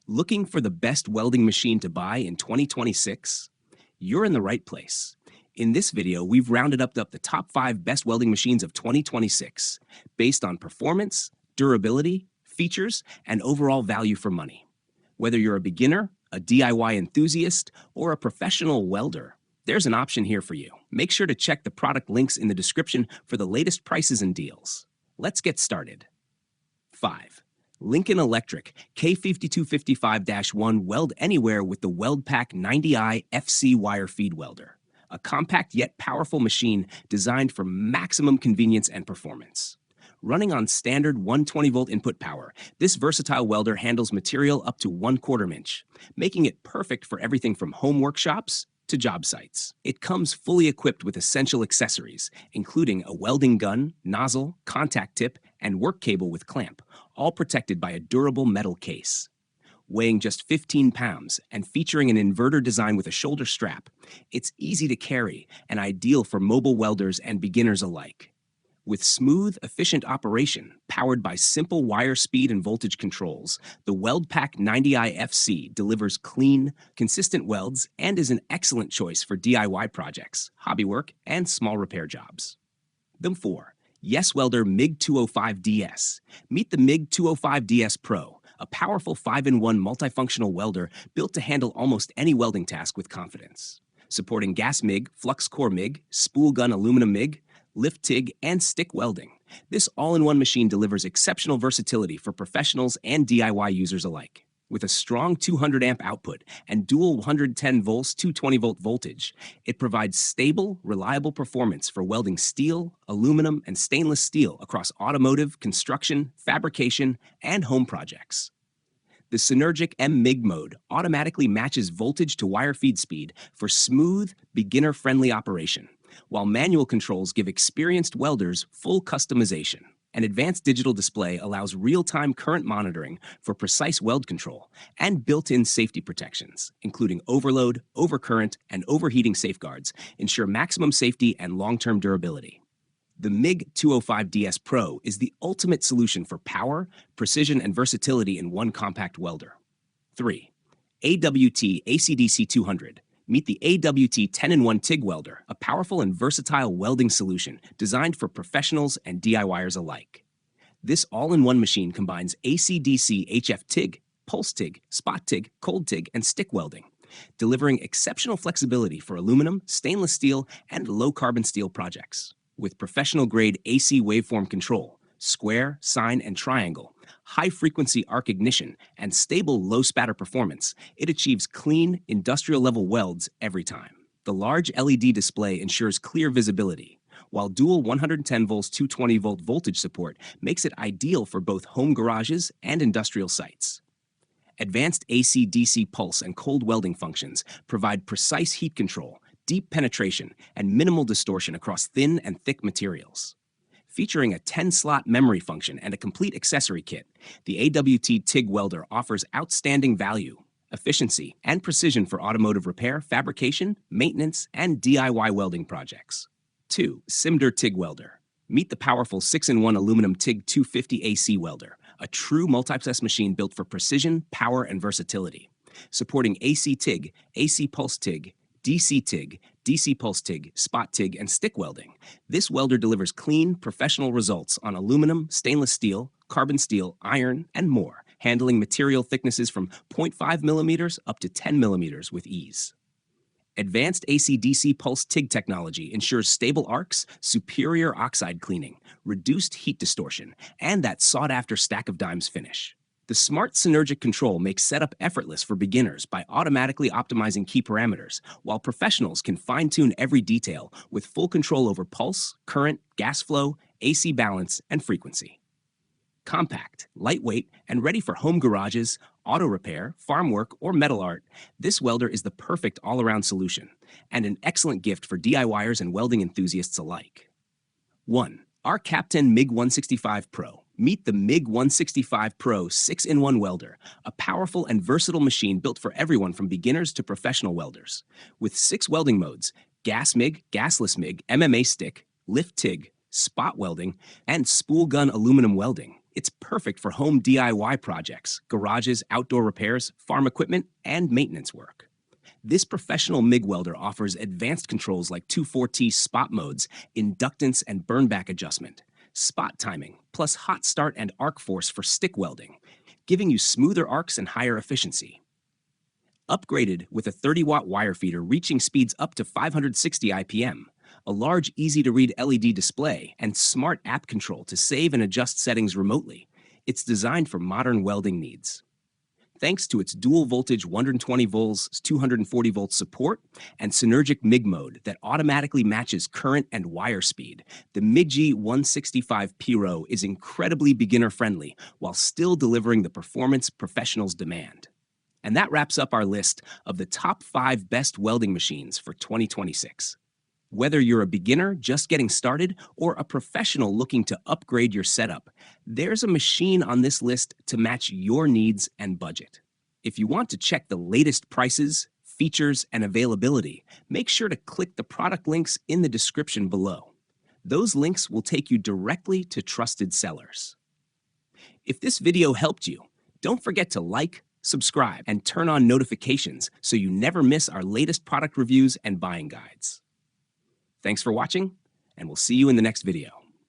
Looking for the best welding machine to buy in 2026? You're in the right place. In this video, we've rounded up the top 5 best welding machines of 2026, based on performance, durability, features, and overall value for money. Whether you're a beginner, a DIY enthusiast, or a professional welder, there's an option here for you. Make sure to check the product links in the description for the latest prices and deals. Let's get started. 5. Lincoln Electric K5255-1 Weld Anywhere with the Weld-Pak 90i FC Wire Feed Welder, a compact yet powerful machine designed for maximum convenience and performance. Running on standard 120-volt input power, this versatile welder handles material up to 1/4 inch, making it perfect for everything from home workshops to job sites. It comes fully equipped with essential accessories, including a welding gun, nozzle, contact tip, and work cable with clamp, all protected by a durable metal case. Weighing just 15 pounds and featuring an inverter design with a shoulder strap, it's easy to carry and ideal for mobile welders and beginners alike. With smooth, efficient operation, powered by simple wire speed and voltage controls, the Weld-Pak 90i FC delivers clean, consistent welds and is an excellent choice for DIY projects, hobby work, and small repair jobs. 4. YESWELDER MIG 205DS. Meet the MIG 205DS Pro, a powerful 5-in-1 multifunctional welder built to handle almost any welding task with confidence. Supporting gas MIG, flux core MIG, spool gun aluminum MIG, lift TIG, and stick welding, this all-in-one machine delivers exceptional versatility for professionals and DIY users alike. With a strong 200 amp output and dual 110 volts 220-volt voltage, it provides stable, reliable performance for welding steel, aluminum, and stainless steel across automotive, construction, fabrication, and home projects. The Synergic MIG mode automatically matches voltage to wire feed speed for smooth, beginner-friendly operation, while manual controls give experienced welders full customization. An advanced digital display allows real-time current monitoring for precise weld control, and built-in safety protections, including overload, overcurrent, and overheating safeguards, ensure maximum safety and long-term durability. The MIG 205DS Pro is the ultimate solution for power, precision, and versatility in one compact welder. 3. AWT ACDC200. Meet the AWT 10-in-1 TIG Welder, a powerful and versatile welding solution designed for professionals and DIYers alike. This all-in-one machine combines ACDC HF TIG, pulse TIG, spot TIG, cold TIG, and stick welding, delivering exceptional flexibility for aluminum, stainless steel, and low-carbon steel projects. With professional-grade AC waveform control, square, sine, and triangle, high-frequency arc ignition, and stable low-spatter performance, it achieves clean, industrial-level welds every time. The large LED display ensures clear visibility, while dual 110 volts 220-volt voltage support makes it ideal for both home garages and industrial sites. Advanced AC-DC pulse and cold welding functions provide precise heat control, deep penetration, and minimal distortion across thin and thick materials. Featuring a 10-slot memory function and a complete accessory kit, the AWT TIG Welder offers outstanding value, efficiency, and precision for automotive repair, fabrication, maintenance, and DIY welding projects. 2. SSimder TIG Welder. Meet the powerful 6-in-1 aluminum TIG 250 AC welder, a true multi-process machine built for precision, power, and versatility. Supporting AC TIG, AC pulse TIG, DC TIG, DC pulse TIG, spot TIG, and stick welding, this welder delivers clean, professional results on aluminum, stainless steel, carbon steel, iron, and more, handling material thicknesses from 0.5 millimeters up to 10 millimeters with ease. Advanced AC-DC pulse TIG technology ensures stable arcs, superior oxide cleaning, reduced heat distortion, and that sought-after stack of dimes finish. The smart Synergic control makes setup effortless for beginners by automatically optimizing key parameters, while professionals can fine-tune every detail with full control over pulse, current, gas flow, AC balance, and frequency. Compact, lightweight, and ready for home garages, auto repair, farm work, or metal art, this welder is the perfect all-around solution and an excellent gift for DIYers and welding enthusiasts alike. 1. ARCCAPTAIN MIG 165 Pro. Meet the MIG 165 Pro 6-in-1 welder, a powerful and versatile machine built for everyone from beginners to professional welders. With 6 welding modes: gas MIG, gasless MIG, MMA stick, lift TIG, spot welding, and spool gun aluminum welding, It's perfect for home DIY projects, garages, outdoor repairs, farm equipment, and maintenance work. This professional MIG welder offers advanced controls like 2,4T spot modes, inductance and burnback adjustment, spot timing, plus hot start and arc force for stick welding, giving you smoother arcs and higher efficiency. Upgraded with a 30-watt wire feeder reaching speeds up to 560 IPM, a large, easy-to-read LED display, and smart app control to save and adjust settings remotely, it's designed for modern welding needs. Thanks to its dual voltage 120 volts, 240 volts support, and synergic MIG mode that automatically matches current and wire speed, the MIG 165 Pro is incredibly beginner-friendly while still delivering the performance professionals demand. And that wraps up our list of the top 5 best welding machines for 2026. Whether you're a beginner just getting started or a professional looking to upgrade your setup, there's a machine on this list to match your needs and budget. If you want to check the latest prices, features, and availability, make sure to click the product links in the description below. Those links will take you directly to trusted sellers. If this video helped you, don't forget to like, subscribe, and turn on notifications so you never miss our latest product reviews and buying guides. Thanks for watching, and we'll see you in the next video.